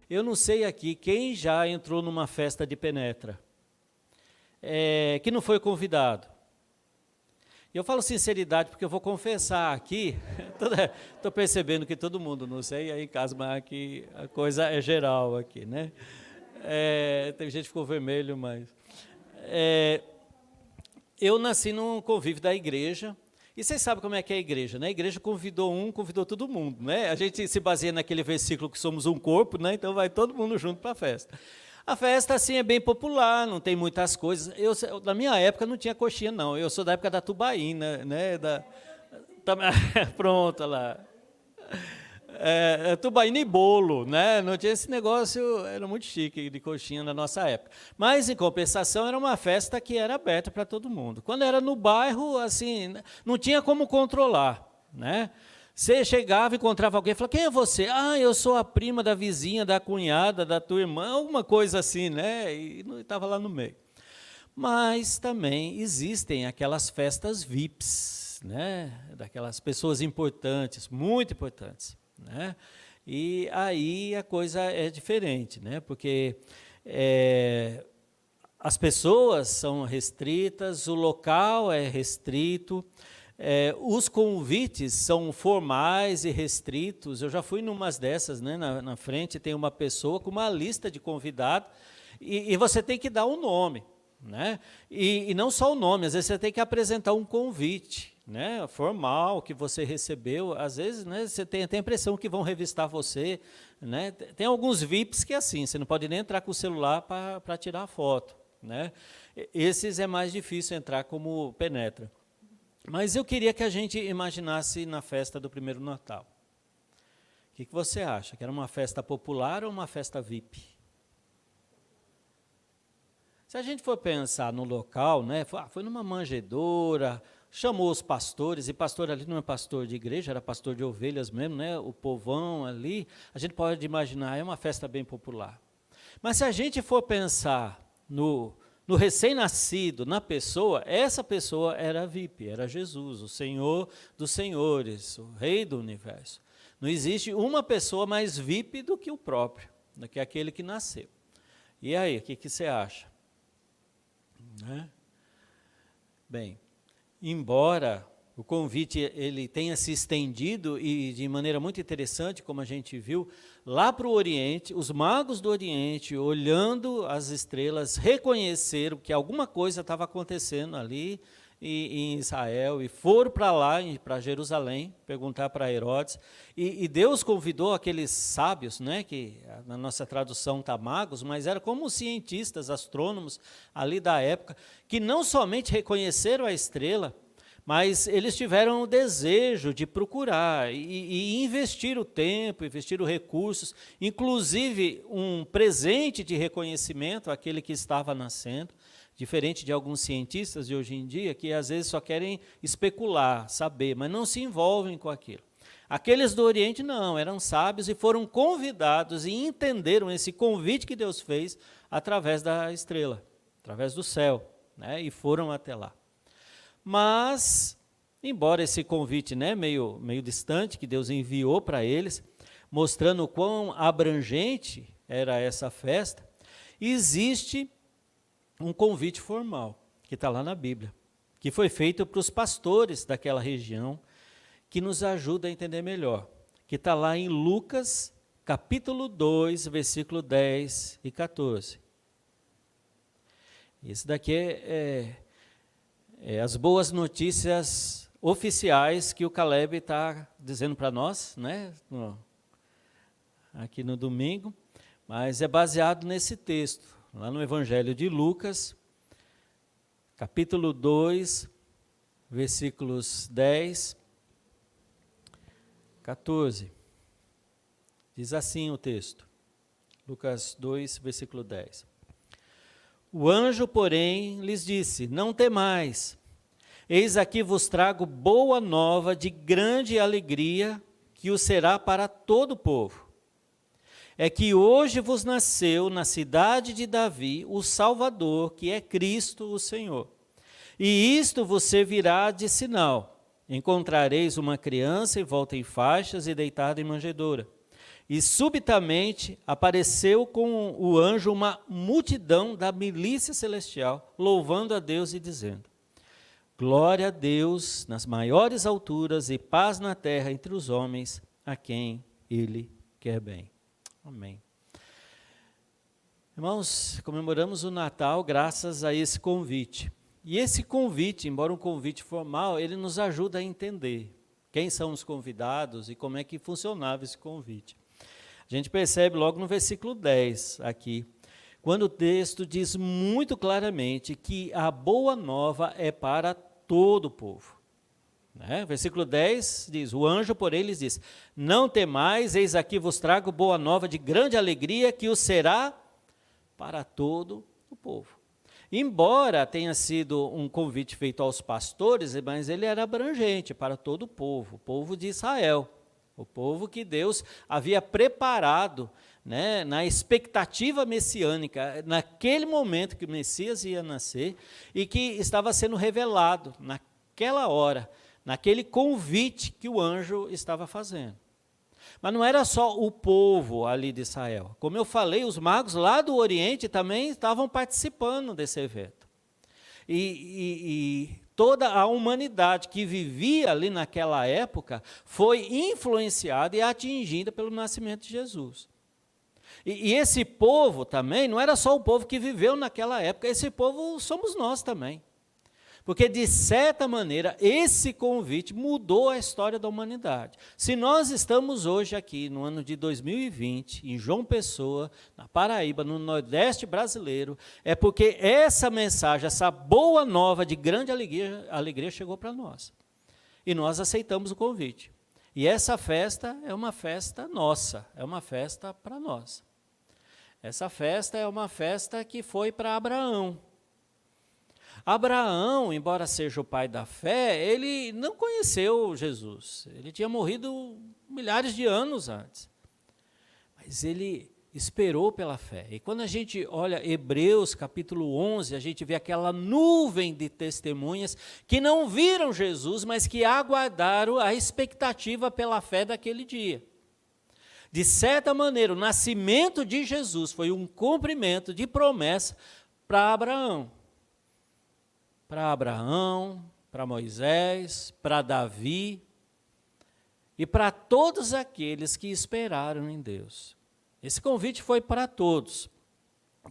Eu não sei aqui quem já entrou numa festa de penetra, que não foi convidado. E eu falo sinceridade porque eu vou confessar aqui, estou percebendo que todo mundo, não sei aí em casa, mas aqui a coisa é geral aqui, né? Tem gente que ficou vermelho, mas... eu nasci num convívio da igreja, e vocês sabem como é que é a igreja, né? A igreja convidou todo mundo, né? A gente se baseia naquele versículo que somos um corpo, né? Então vai todo mundo junto para a festa. A festa, assim, é bem popular, não tem muitas coisas. Na minha época não tinha coxinha, não. Eu sou da época da tubaína, né? Pronto, lá. Tubaína e bolo, né? Não tinha esse negócio, era muito chique de coxinha na nossa época. Mas, em compensação, era uma festa que era aberta para todo mundo. Quando era no bairro, assim, não tinha como controlar, né? Você chegava, encontrava alguém e falava, quem é você? Ah, eu sou a prima da vizinha, da cunhada, da tua irmã, alguma coisa assim, né? E estava lá no meio. Mas também existem aquelas festas VIPs, né? Daquelas pessoas importantes, muito importantes, né? E aí a coisa é diferente, né? Porque as pessoas são restritas, o local é restrito, os convites são formais e restritos. Eu já fui numas dessas, né? Na frente tem uma pessoa com uma lista de convidados e você tem que dar um nome, né? E não só o nome, às vezes você tem que apresentar um convite, né? Formal que você recebeu. Às vezes, né, você tem até a impressão que vão revistar você, né? Tem alguns VIPs que é assim, você não pode nem entrar com o celular para tirar a foto, né? Esses é mais difícil entrar como penetra. Mas eu queria que a gente imaginasse na festa do primeiro Natal. O que você acha? Que era uma festa popular ou uma festa VIP? Se a gente for pensar no local, né, foi numa manjedoura, chamou os pastores, e pastor ali não é pastor de igreja, era pastor de ovelhas mesmo, né, o povão ali, a gente pode imaginar, é uma festa bem popular. Mas se a gente for pensar no recém-nascido, na pessoa, essa pessoa era VIP, era Jesus, o Senhor dos senhores, o Rei do universo. Não existe uma pessoa mais VIP do que o próprio, do que aquele que nasceu. E aí, o que você acha? Né? Bem, embora o convite ele tenha se estendido e de maneira muito interessante, como a gente viu, lá para o Oriente, os magos do Oriente, olhando as estrelas, reconheceram que alguma coisa estava acontecendo ali em Israel e foram para lá, para Jerusalém, perguntar para Herodes. E Deus convidou aqueles sábios, né, que na nossa tradução está magos, mas eram como cientistas, astrônomos ali da época, que não somente reconheceram a estrela, mas eles tiveram o desejo de procurar e investir o tempo, investir os recursos, inclusive um presente de reconhecimento àquele que estava nascendo, diferente de alguns cientistas de hoje em dia, que às vezes só querem especular, saber, mas não se envolvem com aquilo. Aqueles do Oriente não, eram sábios e foram convidados e entenderam esse convite que Deus fez através da estrela, através do céu, né, e foram até lá. Mas, embora esse convite, né, meio distante, que Deus enviou para eles, mostrando o quão abrangente era essa festa, existe um convite formal, que está lá na Bíblia, que foi feito para os pastores daquela região, que nos ajuda a entender melhor, que está lá em Lucas, capítulo 2, versículo 10 e 14. Esse daqui as boas notícias oficiais que o Caleb está dizendo para nós, né, aqui no domingo, mas é baseado nesse texto, lá no Evangelho de Lucas, capítulo 2, versículos 10, 14. Diz assim o texto, Lucas 2, versículo 10. O anjo, porém, lhes disse, não temais, eis aqui vos trago boa nova de grande alegria, que o será para todo o povo. É que hoje vos nasceu na cidade de Davi o Salvador, que é Cristo o Senhor. E isto vos servirá de sinal. Encontrareis uma criança envolta em faixas e deitada em manjedoura. E subitamente apareceu com o anjo uma multidão da milícia celestial, louvando a Deus e dizendo: glória a Deus nas maiores alturas e paz na terra entre os homens a quem Ele quer bem. Amém. Irmãos, comemoramos o Natal graças a esse convite. E esse convite, embora um convite formal, ele nos ajuda a entender quem são os convidados e como é que funcionava esse convite. A gente percebe logo no versículo 10 aqui, quando o texto diz muito claramente que a boa nova é para todo o povo. Versículo 10 diz: o anjo, porém, lhes diz: não temais, eis aqui vos trago boa nova de grande alegria, que o será para todo o povo. Embora tenha sido um convite feito aos pastores, mas ele era abrangente para todo o povo de Israel, o povo que Deus havia preparado, na expectativa messiânica, naquele momento que o Messias ia nascer e que estava sendo revelado naquela hora, naquele convite que o anjo estava fazendo. Mas não era só o povo ali de Israel. Como eu falei, os magos lá do Oriente também estavam participando desse evento. E toda a humanidade que vivia ali naquela época foi influenciada e atingida pelo nascimento de Jesus. E esse povo também, não era só o povo que viveu naquela época, esse povo somos nós também. Porque, de certa maneira, esse convite mudou a história da humanidade. Se nós estamos hoje aqui, no ano de 2020, em João Pessoa, na Paraíba, no Nordeste brasileiro, é porque essa mensagem, essa boa nova de grande alegria chegou para nós. E nós aceitamos o convite. E essa festa é uma festa nossa, é uma festa para nós. Essa festa é uma festa que foi para Abraão. Abraão, embora seja o pai da fé, ele não conheceu Jesus. Ele tinha morrido milhares de anos antes. Mas ele esperou pela fé. E quando a gente olha Hebreus capítulo 11, a gente vê aquela nuvem de testemunhas que não viram Jesus, mas que aguardaram a expectativa pela fé daquele dia. De certa maneira, o nascimento de Jesus foi um cumprimento de promessa para Abraão. Para Moisés, para Davi e para todos aqueles que esperaram em Deus. Esse convite foi para todos.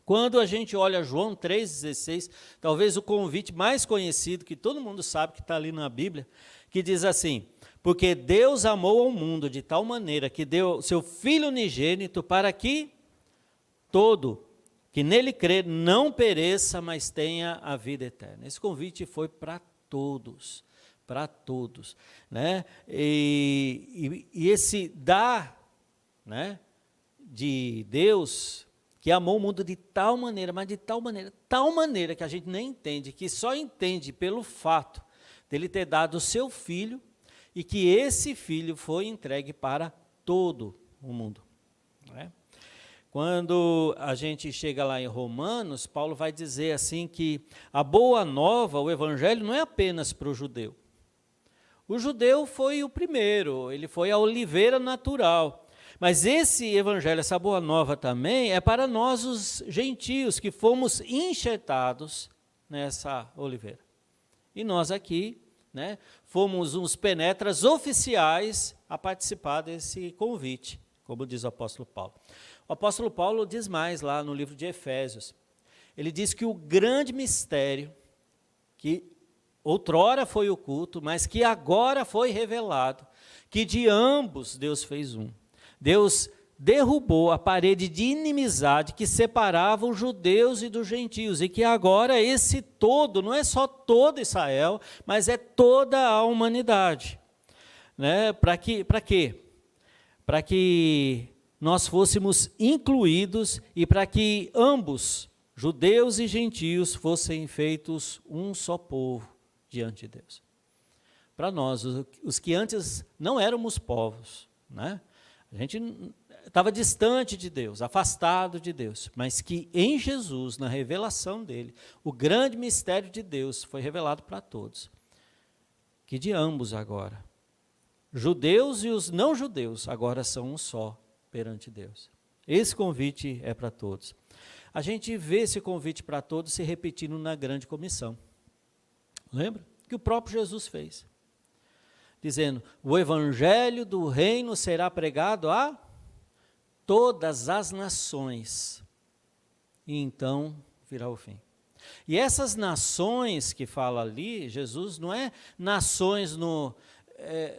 Quando a gente olha João 3,16, talvez o convite mais conhecido, que todo mundo sabe que está ali na Bíblia, que diz assim: porque Deus amou ao mundo de tal maneira que deu seu Filho unigênito para que todo que nele crê não pereça, mas tenha a vida eterna. Esse convite foi para todos, E esse dar, de Deus, que amou o mundo de tal maneira, mas de tal maneira que a gente nem entende, que só entende pelo fato dele ter dado o seu Filho, e que esse Filho foi entregue para todo o mundo, Quando a gente chega lá em Romanos, Paulo vai dizer assim que a boa nova, o evangelho, não é apenas para o judeu. O judeu foi o primeiro, ele foi a oliveira natural. Mas esse evangelho, essa boa nova também, é para nós os gentios que fomos enxertados nessa oliveira. E nós aqui, fomos uns penetras oficiais a participar desse convite, como diz o apóstolo Paulo. O apóstolo Paulo diz mais lá no livro de Efésios. Ele diz que o grande mistério, que outrora foi oculto, mas que agora foi revelado, que de ambos Deus fez um. Deus derrubou a parede de inimizade que separava os judeus e dos gentios, e que agora esse todo, não é só todo Israel, mas é toda a humanidade. Para quê? Para que nós fôssemos incluídos e para que ambos, judeus e gentios, fossem feitos um só povo diante de Deus. Para nós, os que antes não éramos povos, a gente estava distante de Deus, afastado de Deus, mas que em Jesus, na revelação dele, o grande mistério de Deus foi revelado para todos, que de ambos agora, judeus e os não judeus, agora são um só perante Deus. Esse convite é para todos. A gente vê esse convite para todos se repetindo na grande comissão. Lembra? Que o próprio Jesus fez. Dizendo, o evangelho do reino será pregado a todas as nações. E então virá o fim. E essas nações que fala ali, Jesus, não é nações no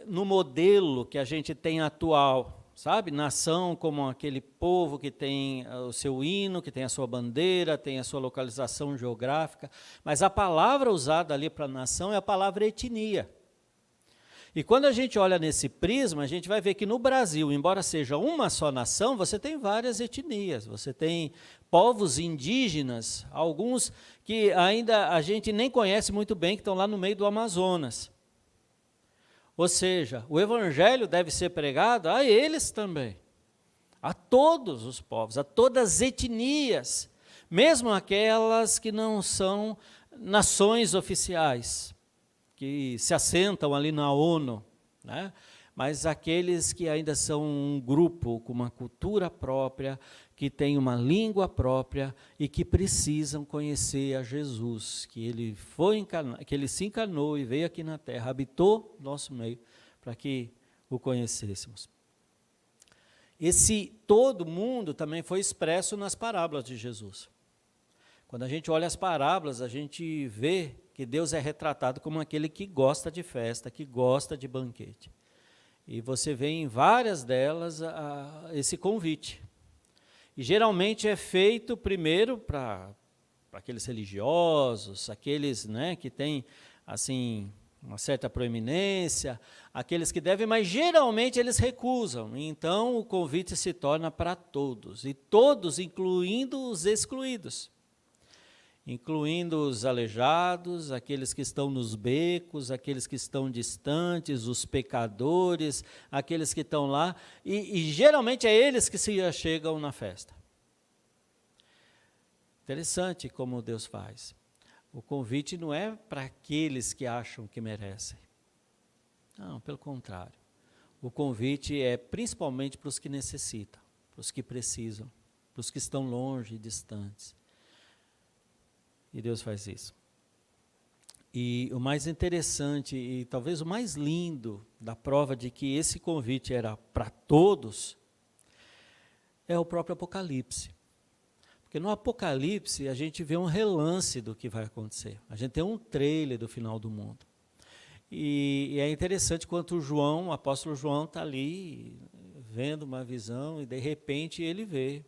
modelo que a gente tem atual, sabe? Nação como aquele povo que tem o seu hino, que tem a sua bandeira, tem a sua localização geográfica, mas a palavra usada ali para nação é a palavra etnia. E quando a gente olha nesse prisma, a gente vai ver que no Brasil, embora seja uma só nação, você tem várias etnias, você tem povos indígenas, alguns que ainda a gente nem conhece muito bem, que estão lá no meio do Amazonas. Ou seja, o evangelho deve ser pregado a eles também, a todos os povos, a todas as etnias, mesmo aquelas que não são nações oficiais, que se assentam ali na ONU, né? Mas aqueles que ainda são um grupo com uma cultura própria, que tem uma língua própria e que precisam conhecer a Jesus, que ele que ele se encarnou e veio aqui na terra, habitou no nosso meio, para que o conhecêssemos. Esse todo mundo também foi expresso nas parábolas de Jesus. Quando a gente olha as parábolas, a gente vê que Deus é retratado como aquele que gosta de festa, que gosta de banquete. E você vê em várias delas esse convite. E geralmente é feito primeiro para aqueles religiosos, aqueles, né, que têm assim, uma certa proeminência, aqueles que devem, mas geralmente eles recusam. Então o convite se torna para todos, e todos incluindo os excluídos. Incluindo os aleijados, aqueles que estão nos becos, aqueles que estão distantes, os pecadores, aqueles que estão lá, e geralmente é eles que se chegam na festa. Interessante como Deus faz. O convite não é para aqueles que acham que merecem. Não, pelo contrário. O convite é principalmente para os que necessitam, para os que precisam, para os que estão longe e distantes. E Deus faz isso. E o mais interessante e talvez o mais lindo da prova de que esse convite era para todos é o próprio Apocalipse. Porque no Apocalipse a gente vê um relance do que vai acontecer. A gente tem um trailer do final do mundo. E é interessante quando o apóstolo João está ali vendo uma visão e de repente ele vê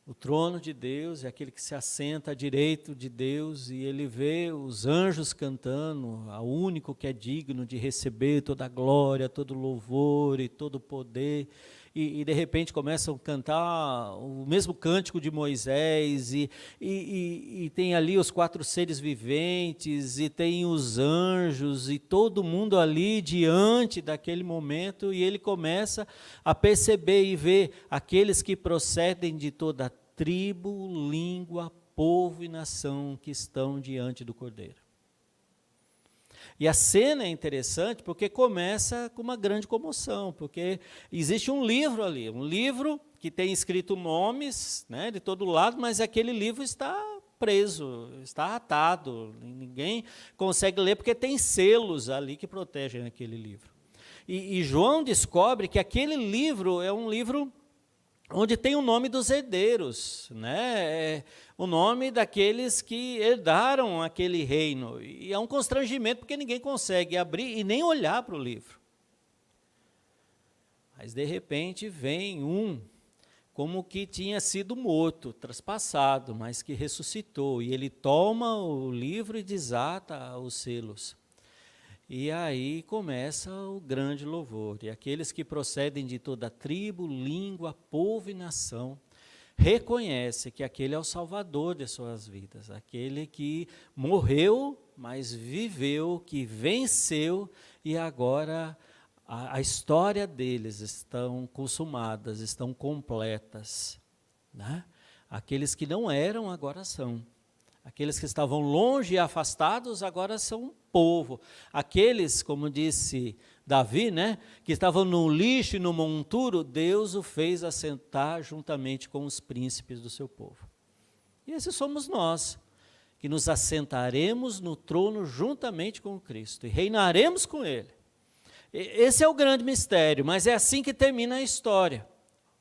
o trono de Deus, é aquele que se assenta à direita de Deus, e ele vê os anjos cantando, ao único que é digno de receber toda a glória, todo o louvor e todo o poder, e de repente começam a cantar o mesmo cântico de Moisés, e tem ali os 4 seres viventes, e tem os anjos, e todo mundo ali diante daquele momento, e ele começa a perceber e ver aqueles que procedem de toda a tribo, língua, povo e nação que estão diante do Cordeiro. E a cena é interessante porque começa com uma grande comoção, porque existe um livro ali, um livro que tem escrito nomes, né, de todo lado, mas aquele livro está preso, está atado, ninguém consegue ler porque tem selos ali que protegem aquele livro. E João descobre que aquele livro é um livro onde tem o nome dos herdeiros, né? O nome daqueles que herdaram aquele reino. E é um constrangimento porque ninguém consegue abrir e nem olhar para o livro. Mas de repente vem um como que tinha sido morto, traspassado, mas que ressuscitou. E ele toma o livro e desata os selos. E aí começa o grande louvor. E aqueles que procedem de toda tribo, língua, povo e nação, reconhecem que aquele é o Salvador de suas vidas. Aquele que morreu, mas viveu, que venceu, e agora a história deles estão consumadas, estão completas, né? Aqueles que não eram, agora são. Aqueles que estavam longe e afastados agora são um povo. Aqueles, como disse Davi, né, que estavam no lixo e no monturo, Deus o fez assentar juntamente com os príncipes do seu povo. E esses somos nós, que nos assentaremos no trono juntamente com Cristo e reinaremos com Ele. Esse é o grande mistério, mas é assim que termina a história.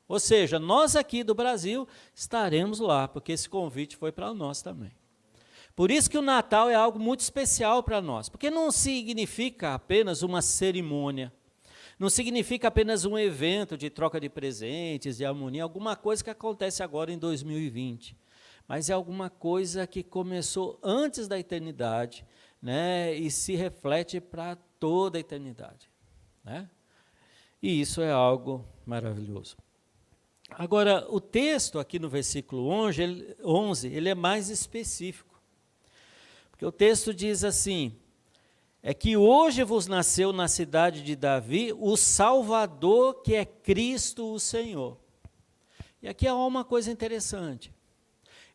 Ou seja, nós aqui do Brasil estaremos lá, porque esse convite foi para nós também. Por isso que o Natal é algo muito especial para nós, porque não significa apenas uma cerimônia, não significa apenas um evento de troca de presentes, de harmonia, alguma coisa que acontece agora em 2020, mas é alguma coisa que começou antes da eternidade, né, e se reflete para toda a eternidade, né? E isso é algo maravilhoso. Agora, o texto aqui no versículo 11, ele é mais específico. Porque o texto diz assim, é que hoje vos nasceu na cidade de Davi o Salvador, que é Cristo o Senhor. E aqui há uma coisa interessante.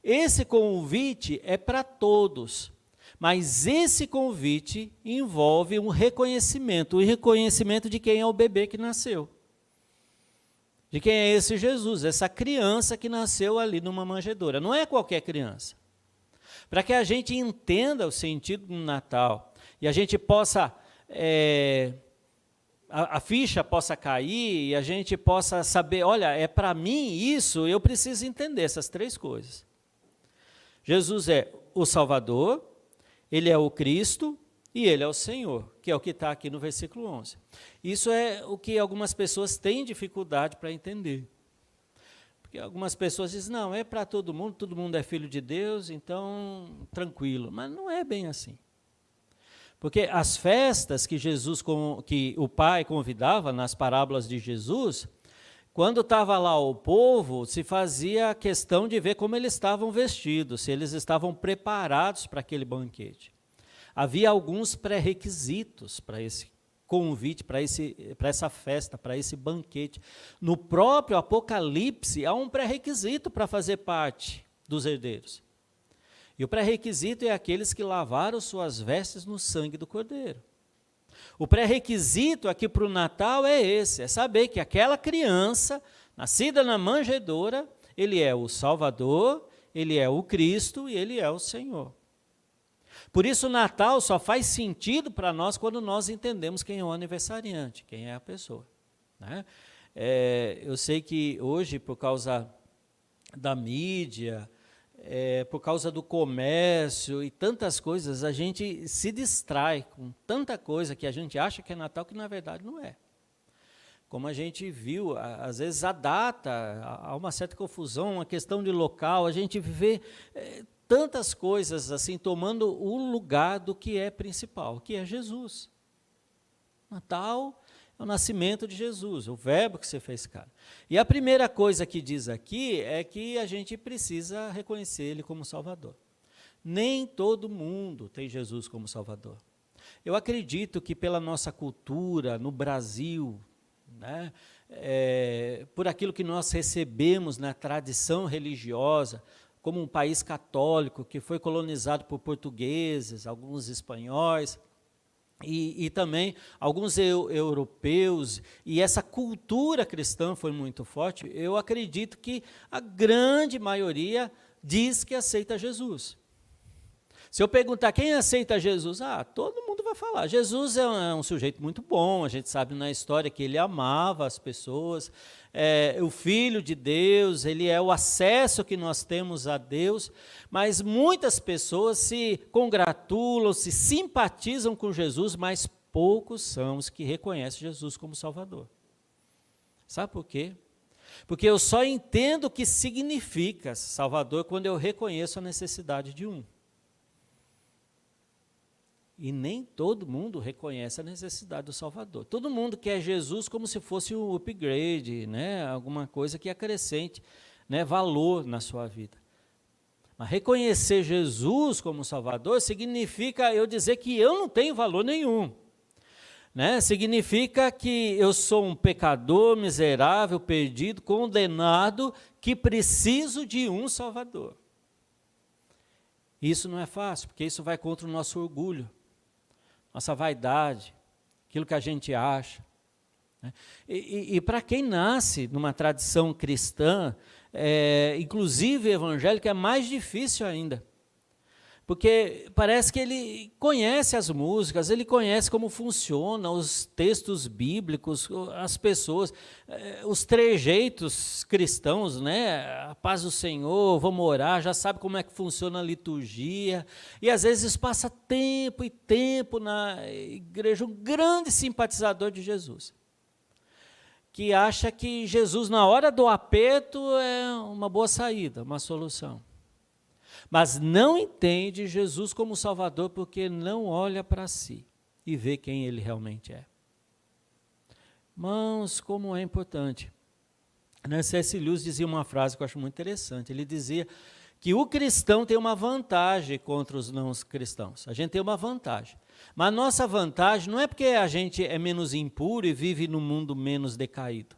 Esse convite é para todos, mas esse convite envolve um reconhecimento, o reconhecimento de quem é o bebê que nasceu. De quem é esse Jesus, essa criança que nasceu ali numa manjedoura. Não é qualquer criança. Para que a gente entenda o sentido do Natal e a gente possa, a ficha possa cair e a gente possa saber, olha, é para mim isso, eu preciso entender essas três coisas. Jesus é o Salvador, Ele é o Cristo e Ele é o Senhor, que é o que está aqui no versículo 11. Isso é o que algumas pessoas têm dificuldade para entender. Porque algumas pessoas dizem, não, é para todo mundo é filho de Deus, então tranquilo. Mas não é bem assim. Porque as festas que que o Pai convidava nas parábolas de Jesus, quando estava lá o povo, se fazia a questão de ver como eles estavam vestidos, se eles estavam preparados para aquele banquete. Havia alguns pré-requisitos para esse convite, para essa festa, para esse banquete. No próprio Apocalipse, há um pré-requisito para fazer parte dos herdeiros. E o pré-requisito é aqueles que lavaram suas vestes no sangue do Cordeiro. O pré-requisito aqui para o Natal é esse, é saber que aquela criança, nascida na manjedoura, ele é o Salvador, ele é o Cristo e ele é o Senhor. Por isso o Natal só faz sentido para nós quando nós entendemos quem é o aniversariante, quem é a pessoa, né? Eu sei que hoje, por causa da mídia, por causa do comércio e tantas coisas, a gente se distrai com tanta coisa que a gente acha que é Natal, que na verdade não é. Como a gente viu, às vezes a data, há uma certa confusão, uma questão de local, a gente vê tantas coisas assim tomando o lugar do que é principal, que é Jesus. Natal é o nascimento de Jesus, o verbo que se fez carne. E a primeira coisa que diz aqui é que a gente precisa reconhecer Ele como Salvador. Nem todo mundo tem Jesus como Salvador. Eu acredito que pela nossa cultura, no Brasil, né, por aquilo que nós recebemos na tradição religiosa, como um país católico que foi colonizado por portugueses, alguns espanhóis, e também alguns europeus, e essa cultura cristã foi muito forte, eu acredito que a grande maioria diz que aceita Jesus. Se eu perguntar quem aceita Jesus, todo mundo vai falar. Jesus é um sujeito muito bom, a gente sabe na história que ele amava as pessoas, o Filho de Deus, ele é o acesso que nós temos a Deus, mas muitas pessoas se congratulam, se simpatizam com Jesus, mas poucos são os que reconhecem Jesus como Salvador. Sabe por quê? Porque eu só entendo o que significa Salvador quando eu reconheço a necessidade de um. E nem todo mundo reconhece a necessidade do Salvador. Todo mundo quer Jesus como se fosse um upgrade, né? Alguma coisa que acrescente, né, valor na sua vida. Mas reconhecer Jesus como Salvador significa eu dizer que eu não tenho valor nenhum. Né? Significa que eu sou um pecador, miserável, perdido, condenado, que preciso de um Salvador. Isso não é fácil, porque isso vai contra o nosso orgulho, nossa vaidade, aquilo que a gente acha. Né? E para quem nasce numa tradição cristã, inclusive evangélica, é mais difícil ainda. Porque parece que ele conhece as músicas, ele conhece como funciona os textos bíblicos, as pessoas, os trejeitos cristãos, né? A paz do Senhor, vamos orar, já sabe como é que funciona a liturgia, e às vezes passa tempo e tempo na igreja, um grande simpatizador de Jesus, que acha que Jesus, na hora do aperto, é uma boa saída, uma solução. Mas não entende Jesus como Salvador porque não olha para si e vê quem ele realmente é. Irmãos, como é importante. C.S. Lewis dizia uma frase que eu acho muito interessante. Ele dizia que o cristão tem uma vantagem contra os não cristãos. A gente tem uma vantagem. Mas a nossa vantagem não é porque a gente é menos impuro e vive num mundo menos decaído.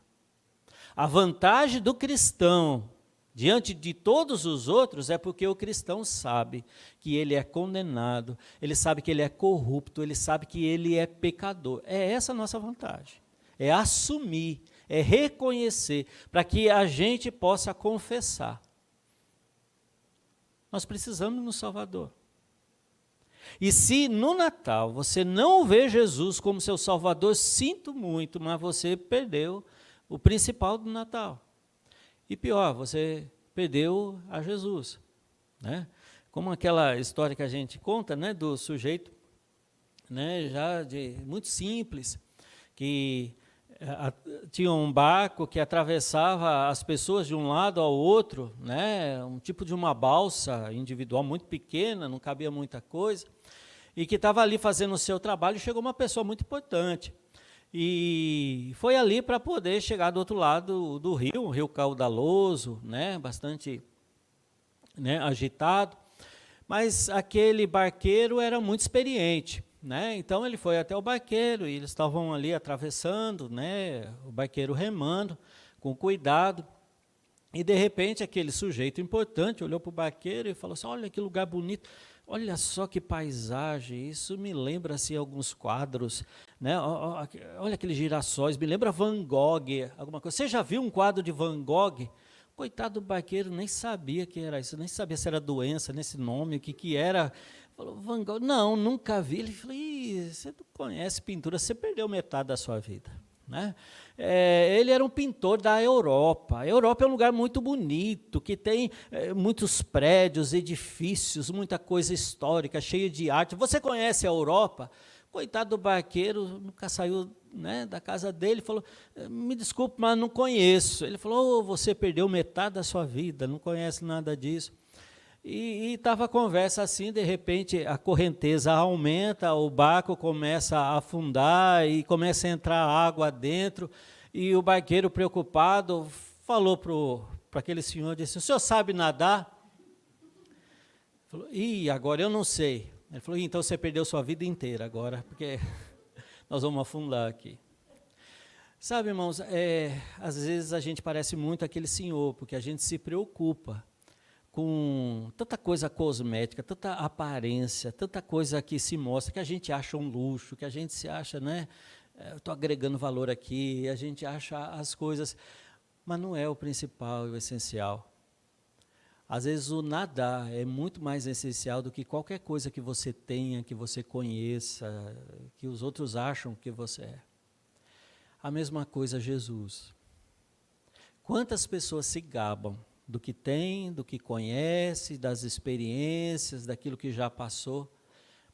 A vantagem do cristão diante de todos os outros é porque o cristão sabe que ele é condenado, ele sabe que ele é corrupto, ele sabe que ele é pecador. É essa a nossa vantagem. É assumir, é reconhecer, para que a gente possa confessar. Nós precisamos no Salvador. E se no Natal você não vê Jesus como seu Salvador, sinto muito, mas você perdeu o principal do Natal. E pior, você perdeu a Jesus. Né? Como aquela história que a gente conta, né, do sujeito, né, já muito simples, que tinha um barco que atravessava as pessoas de um lado ao outro, né, um tipo de uma balsa individual muito pequena, não cabia muita coisa, e que estava ali fazendo o seu trabalho, e chegou uma pessoa muito importante. E foi ali para poder chegar do outro lado do rio, um rio caudaloso, né, bastante, né, agitado, mas aquele barqueiro era muito experiente, né, então ele foi até o barqueiro e eles estavam ali atravessando, né, o barqueiro remando com cuidado, e de repente aquele sujeito importante olhou para o barqueiro e falou assim: olha que lugar bonito, olha só que paisagem, isso me lembra assim, alguns quadros, né? Olha aqueles girassóis, me lembra Van Gogh, alguma coisa. Você já viu um quadro de Van Gogh? Coitado do barqueiro, nem sabia que era isso, nem sabia se era doença, nesse nome, o que era. Falou, Van Gogh, não, nunca vi. Ele falou, você não conhece pintura, você perdeu metade da sua vida. Né? Ele era um pintor da Europa. A Europa é um lugar muito bonito, que tem muitos prédios, edifícios, muita coisa histórica, cheia de arte. Você conhece a Europa? Coitado do barqueiro, nunca saiu, né, da casa dele, falou, me desculpe, mas não conheço. Ele falou, você perdeu metade da sua vida, não conhece nada disso. E estava a conversa assim, de repente a correnteza aumenta, o barco começa a afundar e começa a entrar água dentro, e o barqueiro preocupado falou para aquele senhor, disse, o senhor sabe nadar? Ele falou, agora eu não sei. Ele falou, então você perdeu sua vida inteira agora, porque nós vamos afundar aqui. Sabe, irmãos, às vezes a gente parece muito aquele senhor, porque a gente se preocupa com tanta coisa cosmética, tanta aparência, tanta coisa que se mostra, que a gente acha um luxo, que a gente se acha, né, estou agregando valor aqui, a gente acha as coisas, mas não é o principal e o essencial. Às vezes o nadar é muito mais essencial do que qualquer coisa que você tenha, que você conheça, que os outros acham que você é. A mesma coisa Jesus. Quantas pessoas se gabam do que tem, do que conhece, das experiências, daquilo que já passou,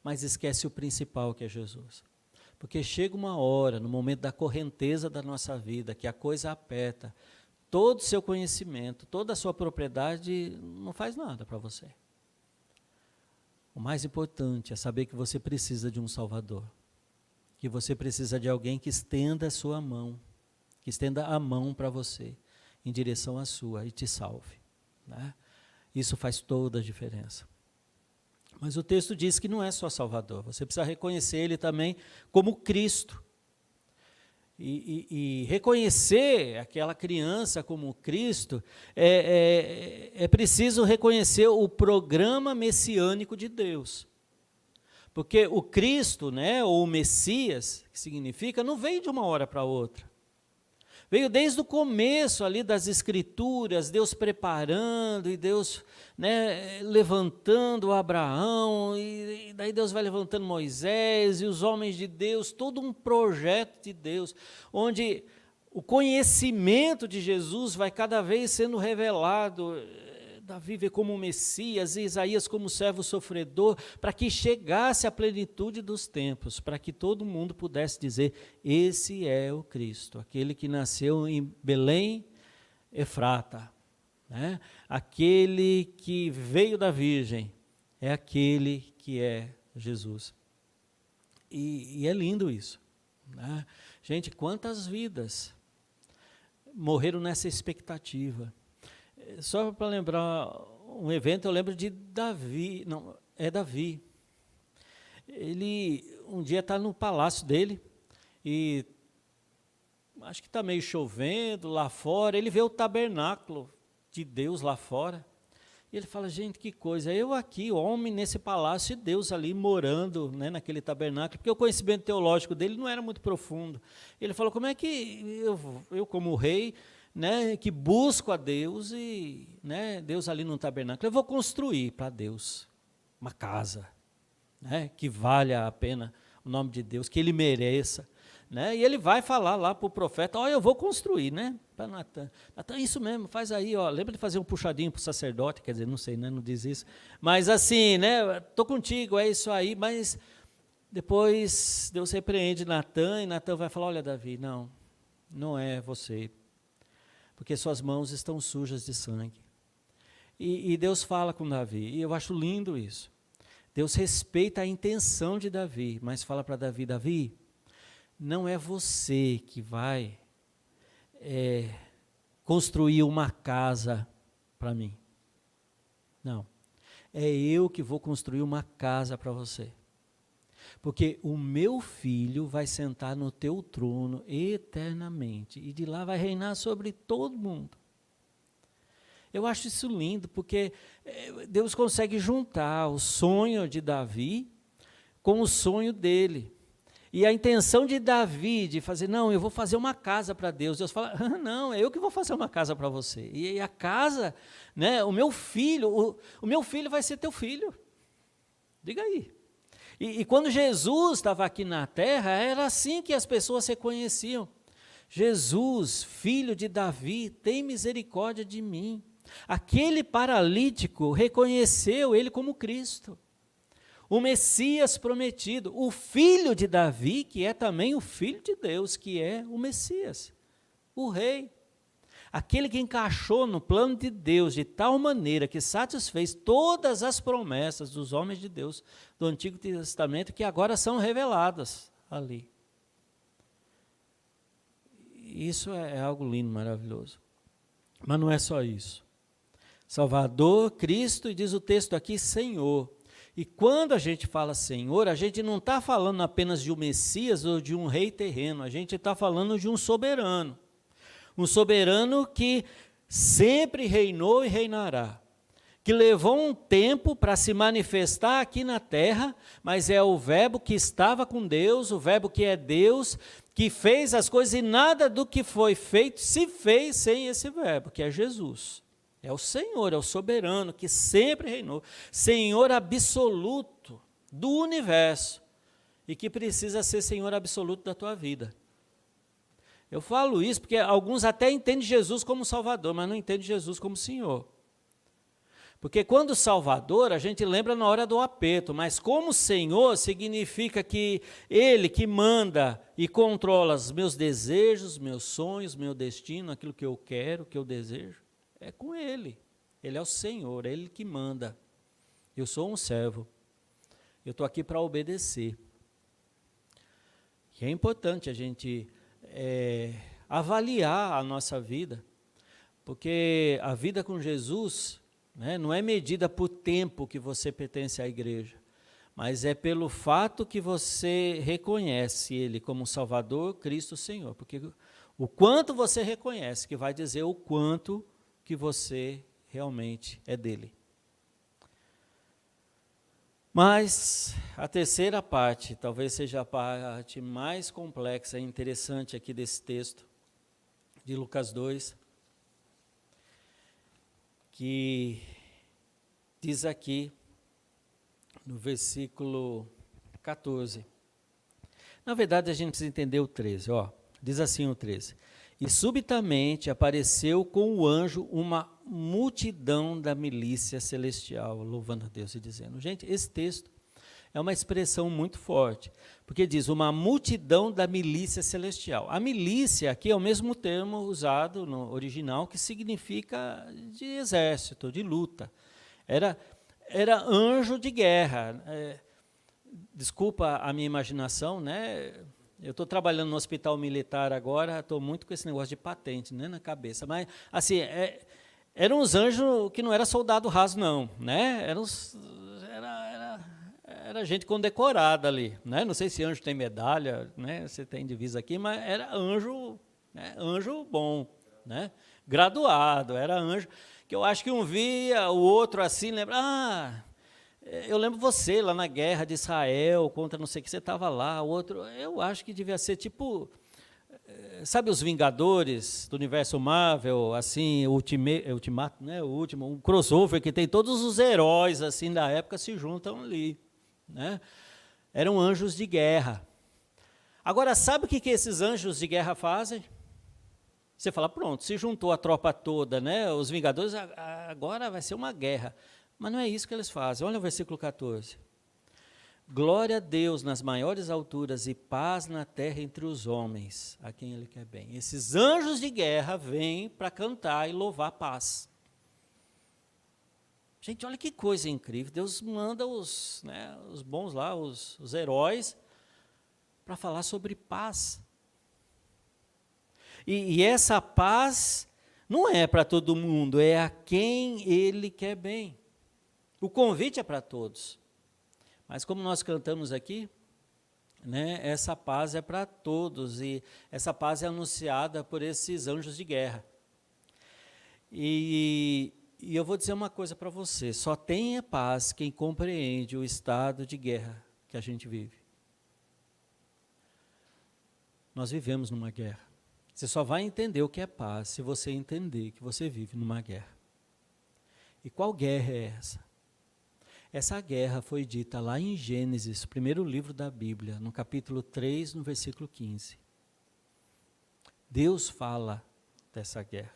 mas esquece o principal, que é Jesus. Porque chega uma hora, no momento da correnteza da nossa vida, que a coisa aperta, todo o seu conhecimento, toda a sua propriedade não faz nada para você. O mais importante é saber que você precisa de um Salvador, que você precisa de alguém que estenda a sua mão, que estenda a mão para você, em direção à sua, e te salve. Né? Isso faz toda a diferença. Mas o texto diz que não é só Salvador, você precisa reconhecer Ele também como Cristo. e reconhecer aquela criança como Cristo, é preciso reconhecer o programa messiânico de Deus. Porque o Cristo, né, ou o Messias, que significa, não veio de uma hora para outra. Veio desde o começo ali das Escrituras, Deus preparando e Deus, né, levantando Abraão, e daí Deus vai levantando Moisés e os homens de Deus, todo um projeto de Deus, onde o conhecimento de Jesus vai cada vez sendo revelado. Davi vê como Messias, e Isaías como servo sofredor, para que chegasse à plenitude dos tempos, para que todo mundo pudesse dizer, esse é o Cristo, aquele que nasceu em Belém, Efrata, né? Aquele que veio da Virgem, é aquele que é Jesus. E é lindo isso, né? Gente, quantas vidas morreram nessa expectativa. Só para lembrar um evento, eu lembro de Davi, não, é Davi. Ele um dia está no palácio dele e acho que está meio chovendo lá fora, ele vê o tabernáculo de Deus lá fora. E ele fala, gente, que coisa, eu aqui, homem, nesse palácio e Deus ali morando, né, naquele tabernáculo, porque o conhecimento teológico dele não era muito profundo. Ele falou, como é que eu como rei, né, que busco a Deus e, né, Deus ali no tabernáculo, eu vou construir para Deus uma casa, né, que valha a pena o nome de Deus, que ele mereça, né, e ele vai falar lá para o profeta, eu vou construir, né, para Natan. Natan, isso mesmo, faz aí, lembra de fazer um puxadinho para o sacerdote, quer dizer, não sei, né, não diz isso, mas assim, né, estou contigo, é isso aí, mas depois Deus repreende Natan, e Natan vai falar, olha Davi, não é você, porque suas mãos estão sujas de sangue. E Deus fala com Davi, e eu acho lindo isso. Deus respeita a intenção de Davi, mas fala para Davi, Davi, não é você que vai construir uma casa para mim. Não, é eu que vou construir uma casa para você. Porque o meu filho vai sentar no teu trono eternamente, e de lá vai reinar sobre todo mundo. Eu acho isso lindo, porque Deus consegue juntar o sonho de Davi com o sonho dele. E a intenção de Davi de fazer, eu vou fazer uma casa para Deus. Deus fala, não, é eu que vou fazer uma casa para você. E a casa, né, o meu filho vai ser teu filho. Diga aí. E quando Jesus estava aqui na terra, era assim que as pessoas reconheciam. Jesus, filho de Davi, tem misericórdia de mim. Aquele paralítico reconheceu ele como Cristo, o Messias prometido, o filho de Davi, que é também o filho de Deus, que é o Messias, o rei. Aquele que encaixou no plano de Deus de tal maneira que satisfez todas as promessas dos homens de Deus do Antigo Testamento, que agora são reveladas ali. Isso é algo lindo, maravilhoso. Mas não é só isso. Salvador, Cristo, e diz o texto aqui, Senhor. E quando a gente fala Senhor, a gente não está falando apenas de um Messias ou de um rei terreno, a gente está falando de um soberano. Um soberano que sempre reinou e reinará, que levou um tempo para se manifestar aqui na terra, mas é o verbo que estava com Deus, o verbo que é Deus, que fez as coisas, e nada do que foi feito se fez sem esse verbo, que é Jesus. É o Senhor, é o soberano que sempre reinou, Senhor absoluto do universo, e que precisa ser Senhor absoluto da tua vida. Eu falo isso porque alguns até entendem Jesus como Salvador, mas não entendem Jesus como Senhor. Porque quando Salvador, a gente lembra na hora do aperto, mas como Senhor significa que Ele que manda e controla os meus desejos, meus sonhos, meu destino, aquilo que eu quero, que eu desejo, é com Ele. Ele é o Senhor, é Ele que manda. Eu sou um servo, eu estou aqui para obedecer. E é importante a gente avaliar a nossa vida, porque a vida com Jesus, né, não é medida por tempo que você pertence à igreja, mas é pelo fato que você reconhece Ele como Salvador, Cristo Senhor. Porque o quanto você reconhece, que vai dizer o quanto que você realmente é dele. Mas a terceira parte, talvez seja a parte mais complexa e interessante aqui desse texto, de Lucas 2, que diz aqui, no versículo 14. Na verdade, a gente precisa entender o 13, ó. Diz assim o 13. E subitamente apareceu com o anjo uma multidão da milícia celestial, louvando a Deus e dizendo. Gente, esse texto é uma expressão muito forte, porque diz uma multidão da milícia celestial. A milícia aqui é o mesmo termo usado no original, que significa de exército, de luta. Era anjo de guerra. Desculpa a minha imaginação, né? Eu estou trabalhando no hospital militar agora, estou muito com esse negócio de patente, né, na cabeça. Mas, assim, eram uns anjos que não era soldado raso, não. Né? Era gente condecorada ali. Né? Não sei se anjo tem medalha, né? Se tem divisa aqui, mas era anjo, né? Anjo bom, né? Graduado, era anjo. Que eu acho que um via, o outro assim, lembra... eu lembro você lá na guerra de Israel, contra não sei o que, você estava lá, o outro, eu acho que devia ser tipo, sabe os Vingadores do universo Marvel, assim, Ultimato, né, o último, um crossover que tem todos os heróis assim da época se juntam ali, né? Eram anjos de guerra. Agora, sabe o que esses anjos de guerra fazem? Você fala, pronto, se juntou a tropa toda, né, os Vingadores, agora vai ser uma guerra. Mas não é isso que eles fazem. Olha o versículo 14. Glória a Deus nas maiores alturas e paz na terra entre os homens, a quem Ele quer bem. Esses anjos de guerra vêm para cantar e louvar a paz. Gente, olha que coisa incrível. Deus manda os bons lá, os heróis, para falar sobre paz. E essa paz não é para todo mundo, é a quem Ele quer bem. O convite é para todos, mas como nós cantamos aqui, né, essa paz é para todos, e essa paz é anunciada por esses anjos de guerra. E eu vou dizer uma coisa para você, só tem paz quem compreende o estado de guerra que a gente vive. Nós vivemos numa guerra. Você só vai entender o que é paz se você entender que você vive numa guerra. E qual guerra é essa? Essa guerra foi dita lá em Gênesis, primeiro livro da Bíblia, no capítulo 3, no versículo 15. Deus fala dessa guerra.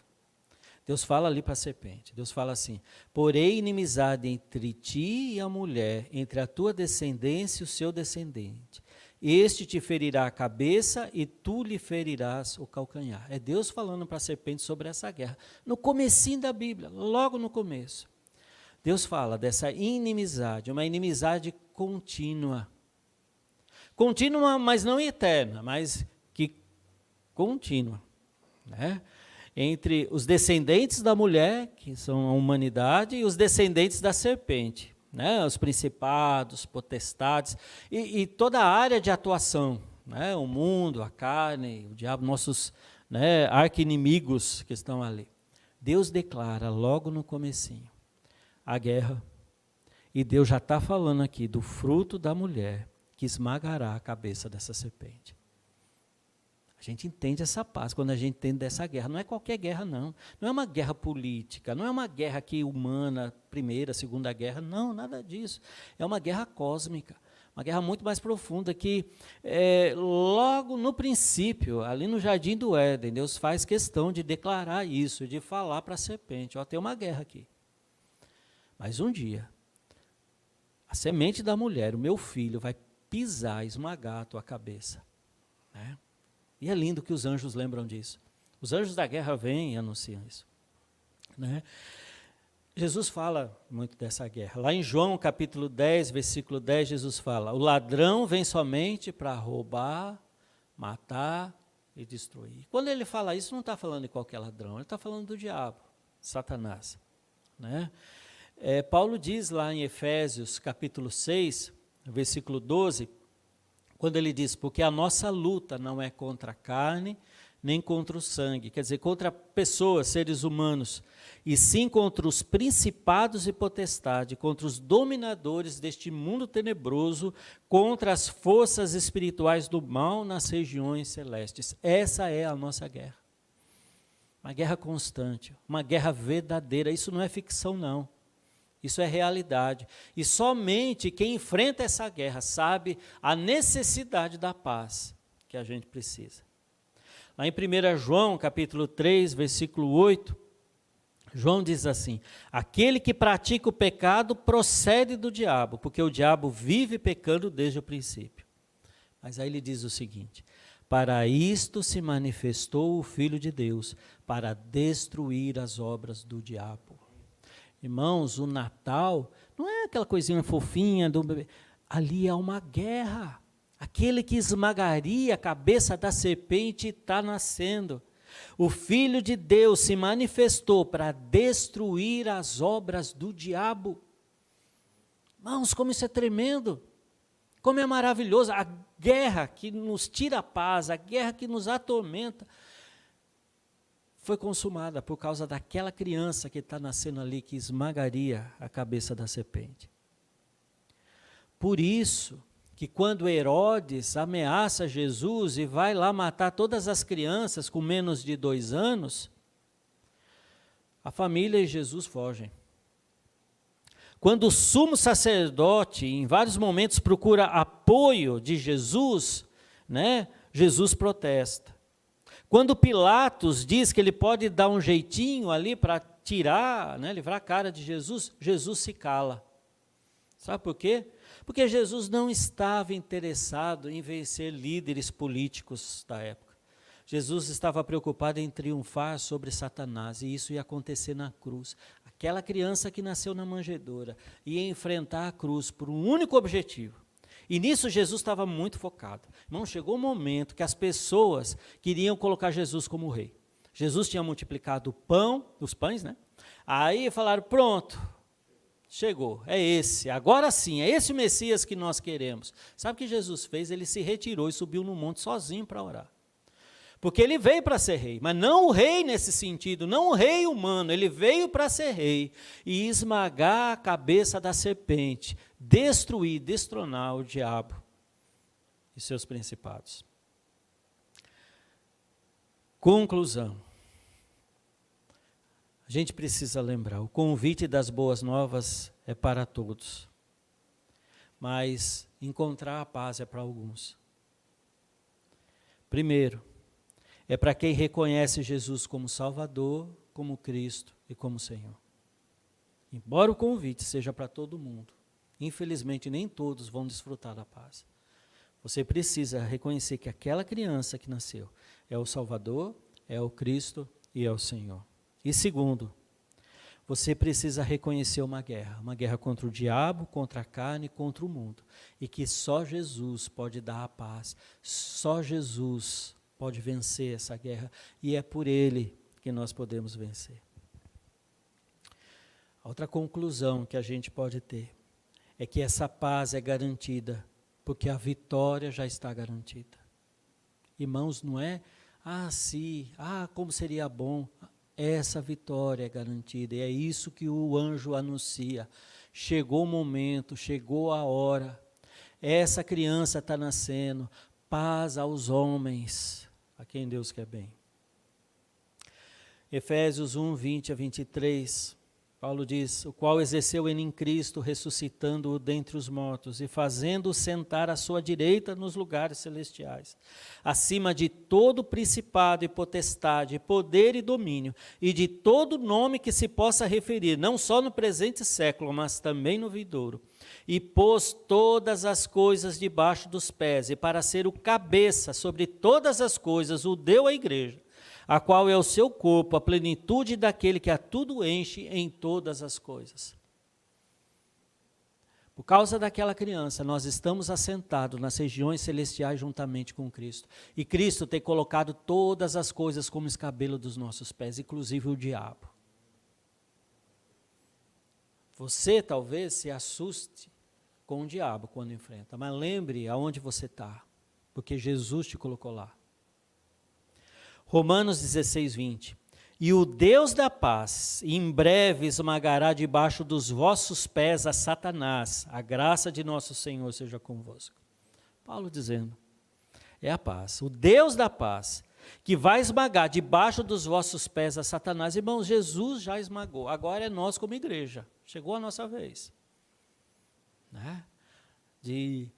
Deus fala ali para a serpente. Deus fala assim, porém inimizade entre ti e a mulher, entre a tua descendência e o seu descendente. Este te ferirá a cabeça e tu lhe ferirás o calcanhar. É Deus falando para a serpente sobre essa guerra. No comecinho da Bíblia, logo no começo. Deus fala dessa inimizade, uma inimizade contínua. Contínua, mas não eterna, mas que contínua, né? Entre os descendentes da mulher, que são a humanidade, e os descendentes da serpente, né? Os principados, potestades, e toda a área de atuação, né? O mundo, a carne, o diabo, nossos, né, arqui-inimigos que estão ali. Deus declara logo no comecinho a guerra, e Deus já está falando aqui do fruto da mulher que esmagará a cabeça dessa serpente. A gente entende essa paz quando a gente entende dessa guerra. Não é qualquer guerra, não. Não é uma guerra política, não é uma guerra aqui humana, primeira, segunda guerra, não, nada disso. É uma guerra cósmica, uma guerra muito mais profunda que, logo no princípio, ali no Jardim do Éden, Deus faz questão de declarar isso, de falar para a serpente, ó, tem uma guerra aqui. Mas um dia, a semente da mulher, o meu filho, vai pisar, esmagar a tua cabeça. Né? E é lindo que os anjos lembram disso. Os anjos da guerra vêm e anunciam isso. Né? Jesus fala muito dessa guerra. Lá em João capítulo 10, versículo 10, Jesus fala, o ladrão vem somente para roubar, matar e destruir. Quando ele fala isso, não está falando de qualquer ladrão, ele está falando do diabo, Satanás. Né? Paulo diz lá em Efésios capítulo 6, no versículo 12, quando ele diz, porque a nossa luta não é contra a carne, nem contra o sangue, quer dizer, contra pessoas, seres humanos, e sim contra os principados e potestades, contra os dominadores deste mundo tenebroso, contra as forças espirituais do mal nas regiões celestes. Essa é a nossa guerra. Uma guerra constante, uma guerra verdadeira. Isso não é ficção, não. Isso é realidade. E somente quem enfrenta essa guerra sabe a necessidade da paz que a gente precisa. Lá em 1 João, capítulo 3, versículo 8, João diz assim, aquele que pratica o pecado procede do diabo, porque o diabo vive pecando desde o princípio. Mas aí ele diz o seguinte, para isto se manifestou o Filho de Deus, para destruir as obras do diabo. Irmãos, o Natal não é aquela coisinha fofinha do bebê. Ali há uma guerra. Aquele que esmagaria a cabeça da serpente está nascendo. O Filho de Deus se manifestou para destruir as obras do diabo. Irmãos, como isso é tremendo. Como é maravilhoso. A guerra que nos tira a paz, a guerra que nos atormenta, foi consumada por causa daquela criança que está nascendo ali, que esmagaria a cabeça da serpente. Por isso, que quando Herodes ameaça Jesus e vai lá matar todas as crianças com menos de 2 anos, a família e Jesus fogem. Quando o sumo sacerdote, em vários momentos, procura apoio de Jesus, né, Jesus protesta. Quando Pilatos diz que ele pode dar um jeitinho ali para tirar, né, livrar a cara de Jesus, Jesus se cala. Sabe por quê? Porque Jesus não estava interessado em vencer líderes políticos da época. Jesus estava preocupado em triunfar sobre Satanás, e isso ia acontecer na cruz. Aquela criança que nasceu na manjedoura ia enfrentar a cruz por um único objetivo. E nisso Jesus estava muito focado. Irmão, chegou um momento que as pessoas queriam colocar Jesus como rei. Jesus tinha multiplicado o pão, os pães, né? Aí falaram, pronto, chegou, é esse, agora sim, é esse o Messias que nós queremos. Sabe o que Jesus fez? Ele se retirou e subiu no monte sozinho para orar. Porque ele veio para ser rei, mas não o rei nesse sentido, não o rei humano, ele veio para ser rei e esmagar a cabeça da serpente, destruir, destronar o diabo e seus principados. Conclusão. A gente precisa lembrar, o convite das boas novas é para todos, mas encontrar a paz é para alguns. Primeiro, é para quem reconhece Jesus como Salvador, como Cristo e como Senhor. Embora o convite seja para todo mundo, infelizmente nem todos vão desfrutar da paz. Você precisa reconhecer que aquela criança que nasceu é o Salvador, é o Cristo e é o Senhor. E segundo, você precisa reconhecer uma guerra contra o diabo, contra a carne, contra o mundo, e que só Jesus pode dar a paz, só Jesus pode vencer essa guerra, e é por Ele que nós podemos vencer. A outra conclusão que a gente pode ter é que essa paz é garantida, porque a vitória já está garantida. Irmãos, não é, como seria bom. Essa vitória é garantida, e é isso que o anjo anuncia. Chegou o momento, chegou a hora, essa criança está nascendo, paz aos homens, a quem Deus quer bem. Efésios 1, 20 a 23, Paulo diz, o qual exerceu ele em Cristo, ressuscitando-o dentre os mortos e fazendo-o sentar à sua direita nos lugares celestiais, acima de todo principado e potestade, poder e domínio, e de todo nome que se possa referir, não só no presente século, mas também no vindouro. E pôs todas as coisas debaixo dos pés, e para ser o cabeça sobre todas as coisas, o deu à igreja, a qual é o seu corpo, a plenitude daquele que a tudo enche em todas as coisas. Por causa daquela criança, nós estamos assentados nas regiões celestiais juntamente com Cristo. E Cristo tem colocado todas as coisas como escabelo dos nossos pés, inclusive o diabo. Você talvez se assuste com o diabo quando enfrenta. Mas lembre aonde você está, porque Jesus te colocou lá. Romanos 16, 20. E o Deus da paz, em breve esmagará debaixo dos vossos pés a Satanás. A graça de nosso Senhor seja convosco. Paulo dizendo, é a paz. O Deus da paz, que vai esmagar debaixo dos vossos pés a Satanás. Irmãos, Jesus já esmagou. Agora é nós como igreja. Chegou a nossa vez. Né? De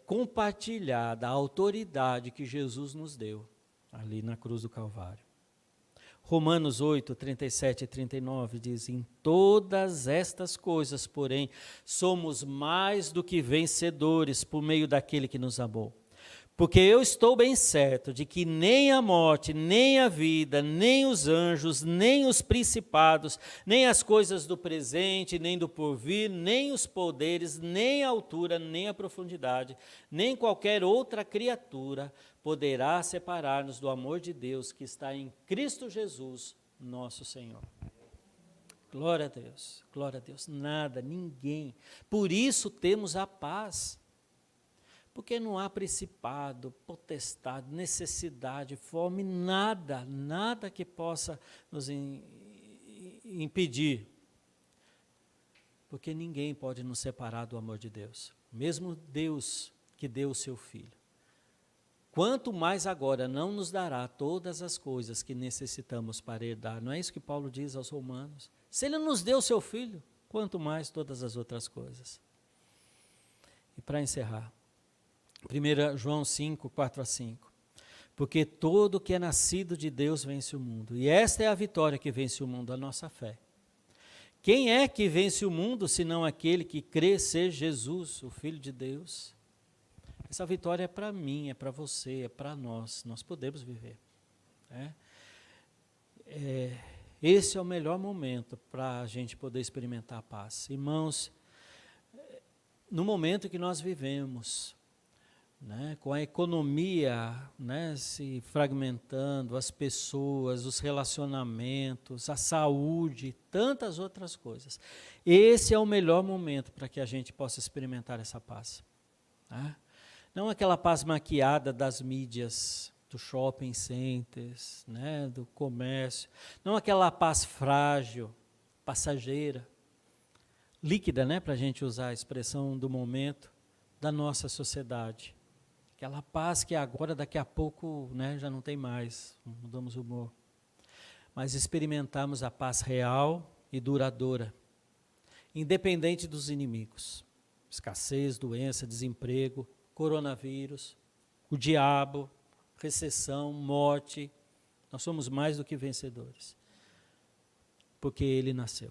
compartilhar da autoridade que Jesus nos deu ali na cruz do Calvário. Romanos 8, 37 e 39 diz, em todas estas coisas, porém, somos mais do que vencedores por meio daquele que nos amou. Porque eu estou bem certo de que nem a morte, nem a vida, nem os anjos, nem os principados, nem as coisas do presente, nem do porvir, nem os poderes, nem a altura, nem a profundidade, nem qualquer outra criatura poderá separar-nos do amor de Deus que está em Cristo Jesus, nosso Senhor. Glória a Deus, glória a Deus. Nada, ninguém. Por isso temos a paz. Porque não há principado, potestade, necessidade, fome, nada que possa nos impedir. Porque ninguém pode nos separar do amor de Deus. Mesmo Deus que deu o seu Filho. Quanto mais agora não nos dará todas as coisas que necessitamos para herdar. Não é isso que Paulo diz aos Romanos? Se Ele nos deu o seu Filho, quanto mais todas as outras coisas. E para encerrar. 1 João 5, 4 a 5. Porque todo que é nascido de Deus vence o mundo. E esta é a vitória que vence o mundo, a nossa fé. Quem é que vence o mundo, senão aquele que crê ser Jesus, o Filho de Deus? Essa vitória é para mim, é para você, é para nós. Nós podemos viver. Esse é o melhor momento para a gente poder experimentar a paz. Irmãos, no momento que nós vivemos, com a economia se fragmentando, as pessoas, os relacionamentos, a saúde, tantas outras coisas. Esse é o melhor momento para que a gente possa experimentar essa paz. Não aquela paz maquiada das mídias, do shopping centers, do comércio. Não aquela paz frágil, passageira, líquida, para a gente usar a expressão do momento, da nossa sociedade. Aquela paz que agora, daqui a pouco, já não tem mais, mudamos o humor. Mas experimentamos a paz real e duradoura, independente dos inimigos. Escassez, doença, desemprego, coronavírus, o diabo, recessão, morte. Nós somos mais do que vencedores, porque Ele nasceu.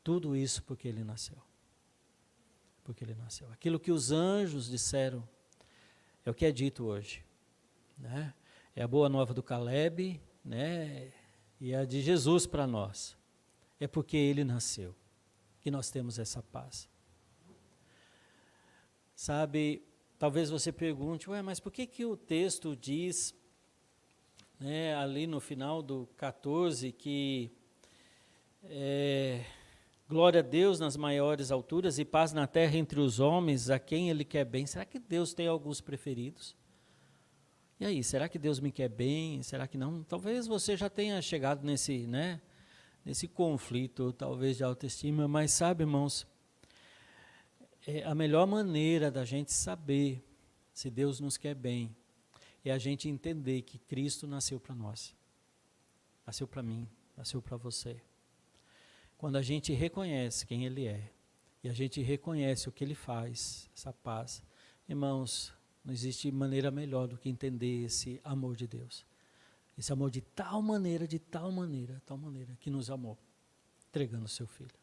Tudo isso porque Ele nasceu. Porque Ele nasceu. Aquilo que os anjos disseram é o que é dito hoje. É a boa nova do Caleb, e a de Jesus para nós. É porque Ele nasceu que nós temos essa paz. Sabe, talvez você pergunte, mas por que o texto diz, ali no final do 14, que glória a Deus nas maiores alturas e paz na terra entre os homens, a quem Ele quer bem. Será que Deus tem alguns preferidos? E aí, será que Deus me quer bem? Será que não? Talvez você já tenha chegado nesse conflito, talvez de autoestima, mas sabe, irmãos, a melhor maneira da gente saber se Deus nos quer bem é a gente entender que Cristo nasceu para nós. Nasceu para mim, nasceu para você. Quando a gente reconhece quem Ele é, e a gente reconhece o que Ele faz, essa paz, irmãos, não existe maneira melhor do que entender esse amor de Deus. Esse amor de tal maneira, que nos amou, entregando o seu Filho.